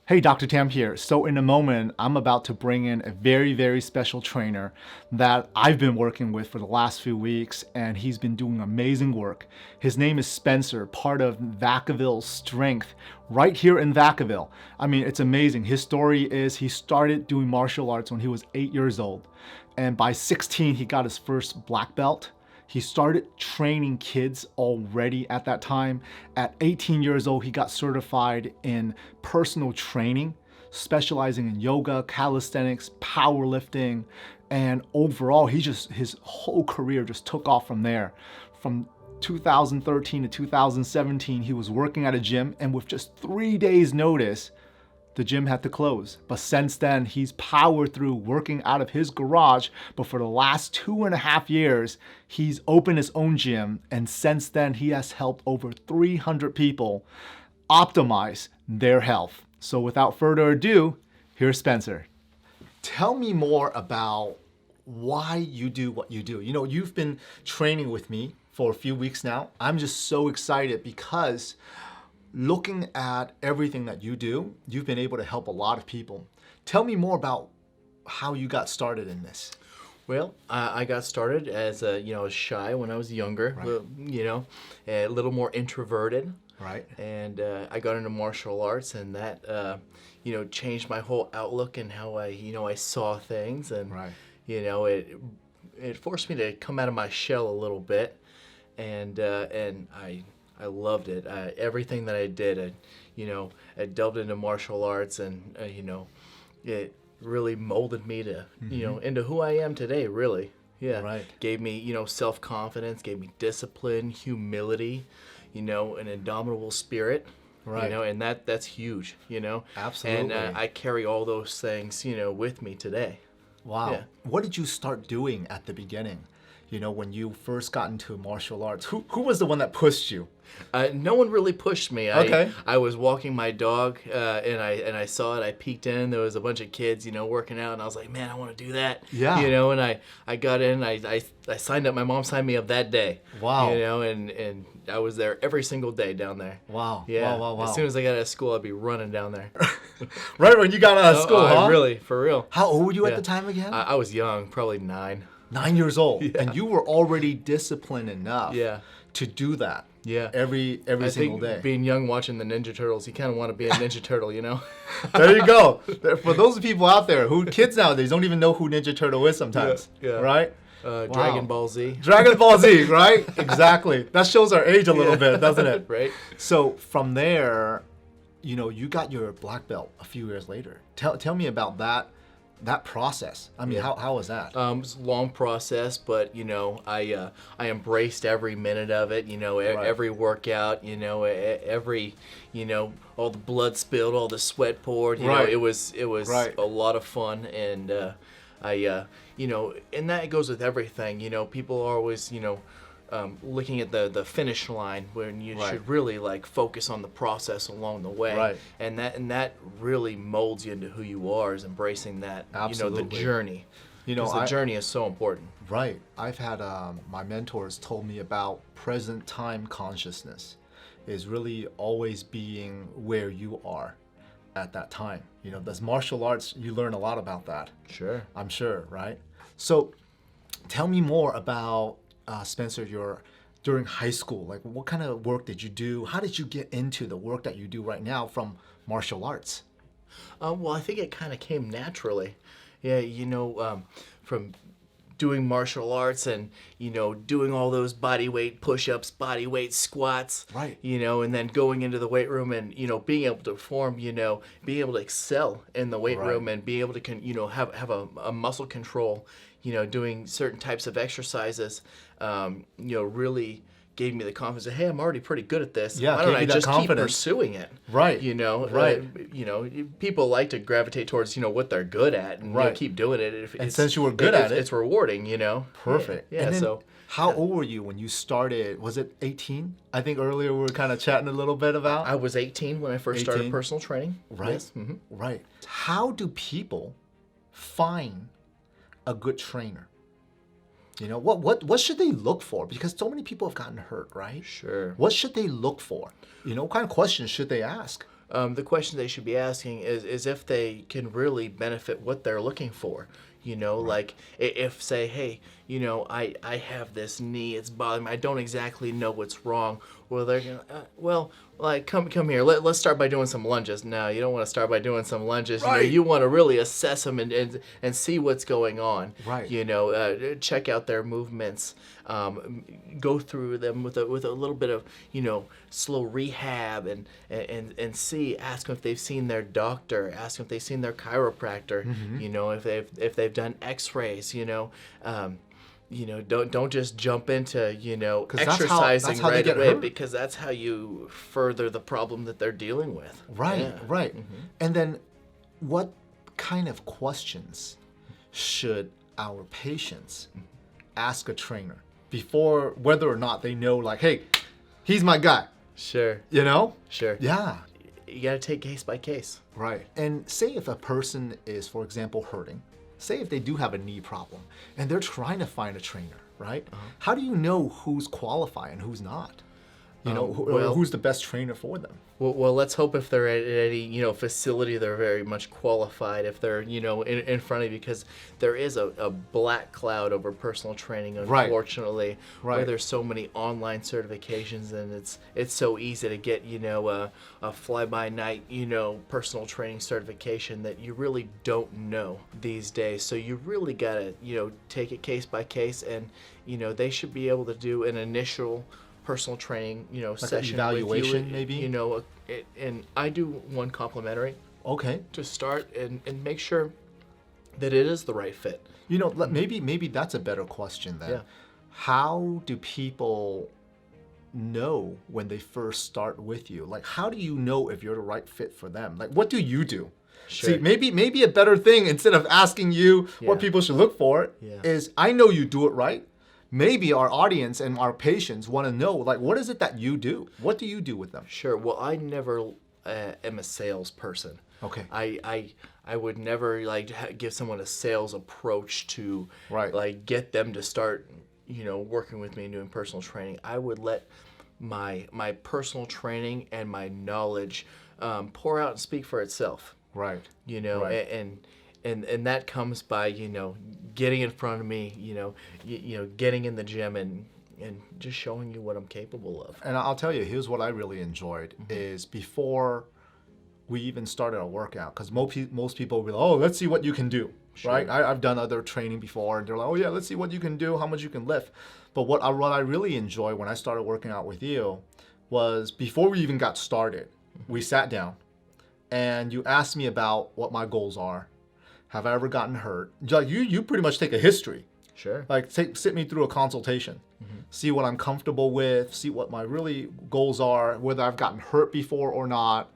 Hey, Dr. Tam here. So in a moment, I'm about to bring in a very, very special trainer that I've been working with for the last few weeks, and he's been doing amazing work. His name is Spencer, part of Vacaville Strength, right here in Vacaville. I mean, it's amazing. His story is he started doing martial arts when he was 8 years old, and by 16, he got his first black belt. He started training kids already at that time. At 18 years old, he got certified in personal training, specializing in yoga, calisthenics, powerlifting, and overall, his whole career just took off from there. From 2013 to 2017, he was working at a gym, and with just 3 days notice, the gym had to close. But since then, he's powered through working out of his garage. But for the last 2.5 years, he's opened his own gym. And since then, he has helped over 300 people optimize their health. So without further ado, here's Spencer. Tell me more about why you do what you do. You know, you've been training with me for a few weeks now. I'm just so excited because looking at everything that you do, you've been able to help a lot of people. Tell me more about how you got started in this. Well, I got started as shy when I was younger, Right. A little more introverted. Right. And I got into martial arts, and that, changed my whole outlook and how I saw things. And, Right. it forced me to come out of my shell a little bit. And I loved it. Everything that I did, I delved into martial arts, and it really molded me to, into who I am today. Really, yeah. Right. Gave me, self-confidence, gave me discipline, humility, an indomitable spirit. Right. And that's huge. Absolutely. And I carry all those things, with me today. Wow. Yeah. What did you start doing at the beginning? When you first got into martial arts, who was the one that pushed you? No one really pushed me. Okay. I was walking my dog, and I saw it. I peeked in. There was a bunch of kids, working out, and I was like, man, I want to do that. Yeah. And I got in. I signed up. My mom signed me up that day. Wow. And I was there every single day down there. Wow. Yeah. Wow. As soon as I got out of school, I'd be running down there. Right when you got out of school, huh? Really, for real. How old were you at Yeah. the time again? I was young, probably 9. 9 years old. Yeah. And you were already disciplined enough Yeah. to do that. Yeah. Every I single think day. being young watching the Ninja Turtles, you kind of want to be a Ninja Turtle, There you go. For those people out there kids nowadays don't even know who Ninja Turtle is sometimes. Yeah. Right? Dragon Ball Z. Dragon Ball Z, right? Exactly. That shows our age a little bit, doesn't it? Right. So from there, you got your black belt a few years later. Tell me about that process. I mean, Yeah. how was that? It was a long process, but I embraced every minute of it. Every workout. Every all the blood spilled, all the sweat poured. Right. It was Right. a lot of fun, and and that goes with everything. People are always looking at the finish line when you Right. should really focus on the process along the way. Right. And that really molds you into who you are, is embracing that Absolutely. the journey. Because the journey is so important. Right. I've had my mentors told me about present time consciousness is really always being where you are at that time. There's martial arts, you learn a lot about that. Sure. I'm sure, right? So tell me more about Spencer, during high school. Like, what kind of work did you do? How did you get into the work that you do right now from martial arts? Well, I think it kind of came naturally. Yeah, from doing martial arts and, doing all those body weight push-ups, body weight squats. Right. And then going into the weight room and, being able to perform, being able to excel in the weight Right. room and be able to, have a muscle control, doing certain types of exercises, really gave me the confidence that, hey, I'm already pretty good at this. Yeah, why don't gave I you that just keep confidence. pursuing it? Right. Right. People like to gravitate towards, what they're good at and Right. keep doing it. And since you were good at it. It's rewarding, Perfect. Yeah, And then so. how old were you when you started? Was it 18? I think earlier we were kind of chatting a little bit about. I was 18 when I first started 18? personal training. Right. Yes. Mm-hmm. Right. How do people find a good trainer? What should they look for? Because so many people have gotten hurt, right? Sure. What should they look for? What kind of questions should they ask? The question they should be asking is if they can really benefit what they're looking for. You know, like if say, hey, you know, I have this knee, it's bothering me, I don't exactly know what's wrong. Well, they're gonna, well, like come here. Let's start by doing some lunges. No, you don't want to start by doing some lunges. Right. You want to really assess them and see what's going on. Right. You know, check out their movements. Go through them with a little bit of, you know, slow rehab and see. Ask them if they've seen their doctor. Ask them if they've seen their chiropractor. You know, if they've done X-rays. You know, don't just jump into, you know, exercising that's how they right get away, hurt. because that's how you further the problem that they're dealing with. Right, Yeah. right. And then what kind of questions should our patients ask a trainer before, whether or not they know, like, hey, he's my guy, Sure. you know? Sure. Yeah. You got to take case by case. Right. And say if a person is, for example, hurting, say if they do have a knee problem and they're trying to find a trainer, right? How do you know who's qualified and who's not? You know, well- who's the best trainer for them? Well, let's hope if they're at any, you know, facility, they're very much qualified. If they're, you know, in front of you, because there is a black cloud over personal training, Right. unfortunately, where Right. there's so many online certifications, and it's so easy to get, you know, a fly-by-night, you know, personal training certification that you really don't know these days. So you really gotta, you know, take it case by case, and, you know, they should be able to do an initial personal training, you know, Like an session evaluation, with you, maybe? You know, and I do one complimentary Okay. to start and make sure that it is the right fit. You know, maybe that's a better question then. Yeah. How do people know when they first start with you? Like, how do you know if you're the right fit for them? Like, what do you do? Sure. See, maybe a better thing, instead of asking you what Yeah. people should look for, Yeah. is I know you do it right. Maybe our audience and our patients want to know, like, what is it that you do? What do you do with them? Sure. Well, I never am a salesperson. Okay. I would never like give someone a sales approach to Right. like get them to start, you know, working with me and doing personal training. I would let my personal training and my knowledge pour out and speak for itself. Right. You know, Right. and that comes by, you know, getting in front of me, you know, getting in the gym and just showing you what I'm capable of. And I'll tell you, here's what I really enjoyed is before we even started a workout, because most people will be like, oh, let's see what you can do, right? I've done other training before, and they're like, oh yeah, let's see what you can do, how much you can lift. But what I really enjoyed when I started working out with you was before we even got started, we sat down and you asked me about what my goals are. Have I ever gotten hurt? Like you pretty much take a history. Sure. Like sit me through a consultation, see what I'm comfortable with, see what my really goals are, whether I've gotten hurt before or not.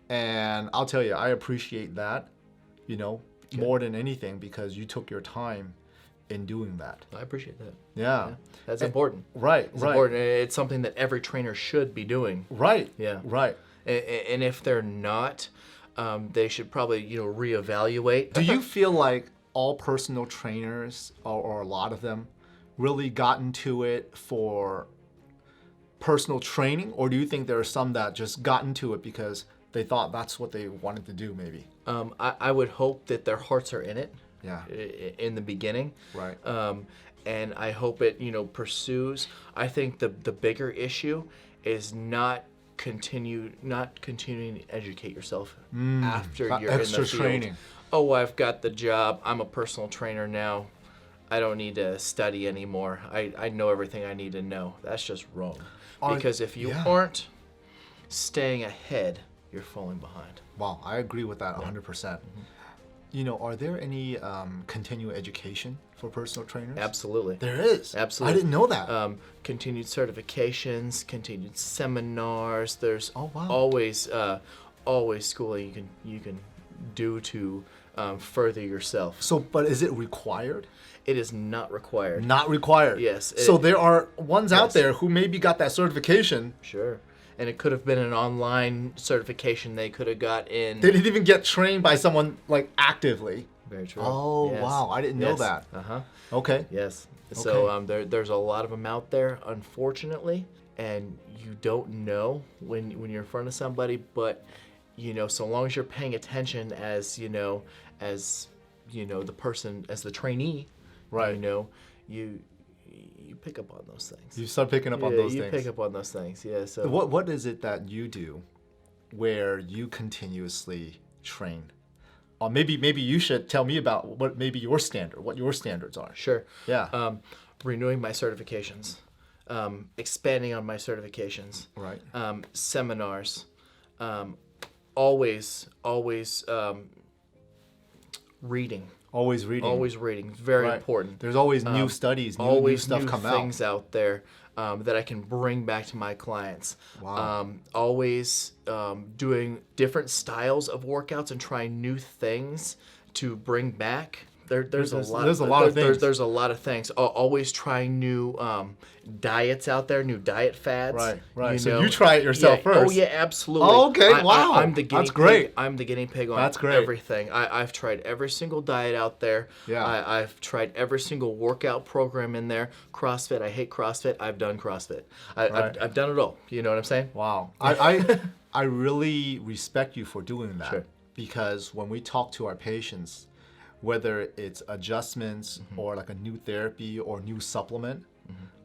And I'll tell you, I appreciate that, you know, more than anything, because you took your time in doing that. I appreciate that. Yeah. That's important. Right, It's right. important. It's something that every trainer should be doing. Right. Yeah. Right. And if they're not, they should probably, you know, reevaluate. Do you feel like all personal trainers, or a lot of them, really got into it for personal training? Or do you think there are some that just got into it because they thought that's what they wanted to do, maybe? I would hope that their hearts are in it. Yeah. In the beginning. Right. And I hope it, you know, pursues. I think the bigger issue is not continuing to educate yourself after Not you're in the extra field. training. Oh, I've got the job. I'm a personal trainer now. I don't need to study anymore. I know everything I need to know. That's just wrong. Because if you aren't staying ahead, you're falling behind. Wow, I agree with that 100%. You know, are there any continuing education for personal trainers? Absolutely. There is. Absolutely. I didn't know that. Continued certifications, continued seminars. There's Oh, wow. always schooling you can do to further yourself. So, but is it required? It is not required. Not required. Yes, So it- there are ones out Yes. there who maybe got that certification. Sure. And it could have been an online certification they could have got in. They didn't even get trained by someone like actively. Very true. Oh, Yes. wow. I didn't know Yes. that. Uh-huh. Okay. Yes. So Okay. there's a lot of them out there, unfortunately, and you don't know when you're in front of somebody, but so long as you're paying attention as the person, as the trainee, Right. you pick up on those things. You start picking up on those you things. pick up on those things. Yeah. So What is it that you do where you continuously train? Or maybe you should tell me about what your standards are. sure. Yeah. Renewing my certifications, expanding on my certifications, Right. Seminars, always reading. Always reading. Always reading. Very Right. important. There's always new studies, new Always stuff new come things out there that I can bring back to my clients. Wow. Always doing different styles of workouts and trying new things to bring back. There's a lot of things. There's a lot of things. Always trying new diets out there, new diet fads. Right, right. You So know? you try it yourself Yeah. first. Oh yeah, absolutely. Oh, okay. Wow. I'm the guinea That's great. pig. I'm the guinea pig on That's great. everything. I've tried every single diet out there. Yeah. I've tried every single workout program in there. CrossFit. I hate CrossFit. I've done CrossFit. Right. I've done it all. You know what I'm saying? Wow. I really respect you for doing that. Sure. Because when we talk to our patients, whether it's adjustments or like a new therapy or new supplement,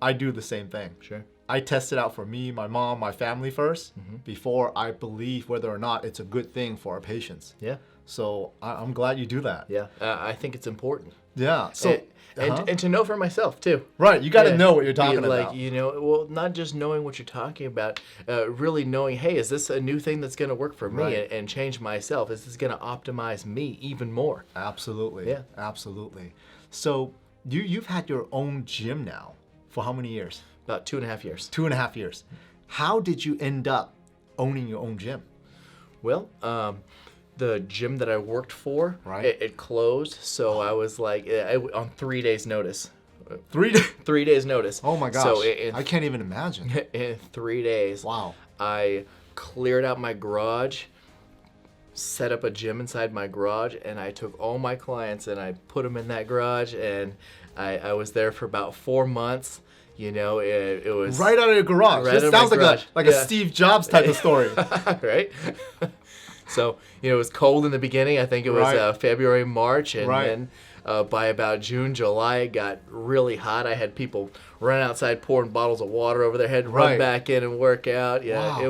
I do the same thing. Sure. I test it out for me, my mom, my family first before I believe whether or not it's a good thing for our patients. Yeah. So I'm glad you do that. Yeah. I think it's important. Yeah. So and to know for myself too. right, you got to Yeah. know what you're talking Like, about. well, not just knowing what you're talking about, really knowing, hey, is this a new thing that's going to work for me Right. and change myself? Is this going to optimize me even more? Absolutely. Yeah. Absolutely. So you've had your own gym now for how many years? About 2.5 years. 2.5 years. How did you end up owning your own gym? Well, the gym that I worked for, Right. it closed, so I was like, on 3 days' notice. 3 days. 3 days' notice. Oh my gosh. So I can't even imagine. in 3 days, Wow. I cleared out my garage, set up a gym inside my garage, and I took all my clients and I put them in that garage, and I was there for about 4 months. It was Right out of your garage. Right This out of my sounds like garage. a Yeah. Steve Jobs type of story. right. So it was cold in the beginning. I think it was Right. February, March, and Right. then by about June, July, it got really hot. I had people run outside pouring bottles of water over their head, run Right. back in and work out. Yeah, Wow.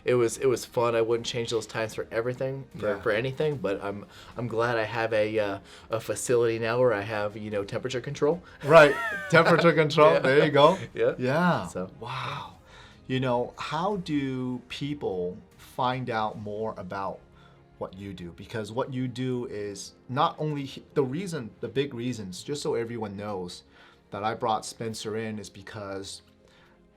it was fun. I wouldn't change those times for everything, for anything. But I'm glad I have a facility now where I have temperature control. Right. Temperature control. Yeah. There you go. Yeah. Yeah. So Wow. How do people find out more about what you do? Because what you do is not only the big reasons, just so everyone knows that I brought Spencer in is because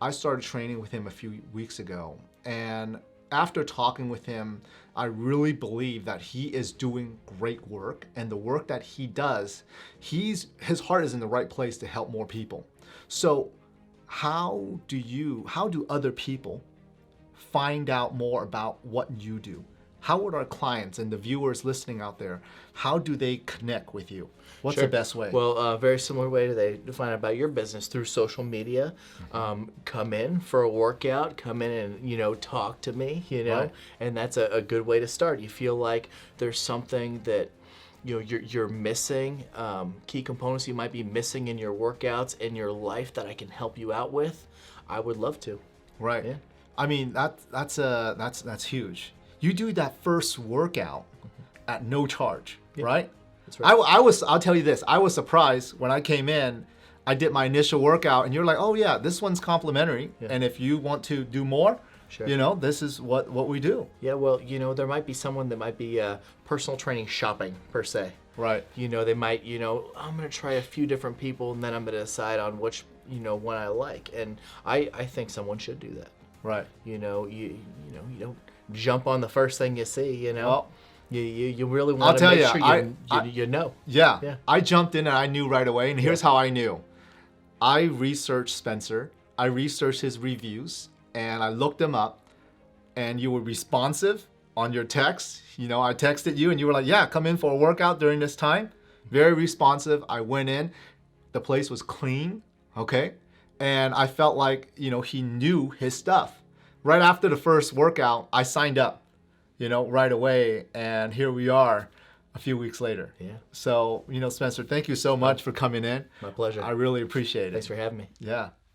I started training with him a few weeks ago. And after talking with him, I really believe that he is doing great work, and the work that he does, his heart is in the right place to help more people. So how do other people find out more about what you do? How would our clients and the viewers listening out there, how do they connect with you? What's Sure. the best way? Well, a very similar way to find out about your business through social media. Come in for a workout, come in and talk to me, Right. and that's a good way to start. You feel like there's something that you're missing, key components you might be missing in your workouts, in your life that I can help you out with. I would love to. Right. Yeah. I mean, that's huge. You do that first workout at no charge, right? That's right. I'll tell you this. I was surprised when I came in. I did my initial workout, and you're like, "Oh yeah, this one's complimentary, and if you want to do more, Sure. this is what we do." Yeah, well, there might be someone that might be personal training shopping per se. Right. They might, I'm going to try a few different people and then I'm going to decide on which, one I like. And I think someone should do that. Right. You don't jump on the first thing you see, Well, you really I'll want to tell make you, sure you know. Yeah. Yeah. I jumped in and I knew right away, and here's how I knew. I researched Spencer. I researched his reviews, and I looked him up, and you were responsive on your text. I texted you, and you were like, "Yeah, come in for a workout during this time." Very responsive. I went in. The place was clean, okay? And I felt like, he knew his stuff. Right after the first workout, I signed up. right away. And here we are a few weeks later. Yeah. So, Spencer, thank you so much for coming in. My pleasure. I really appreciate it. Thanks for having me. Yeah.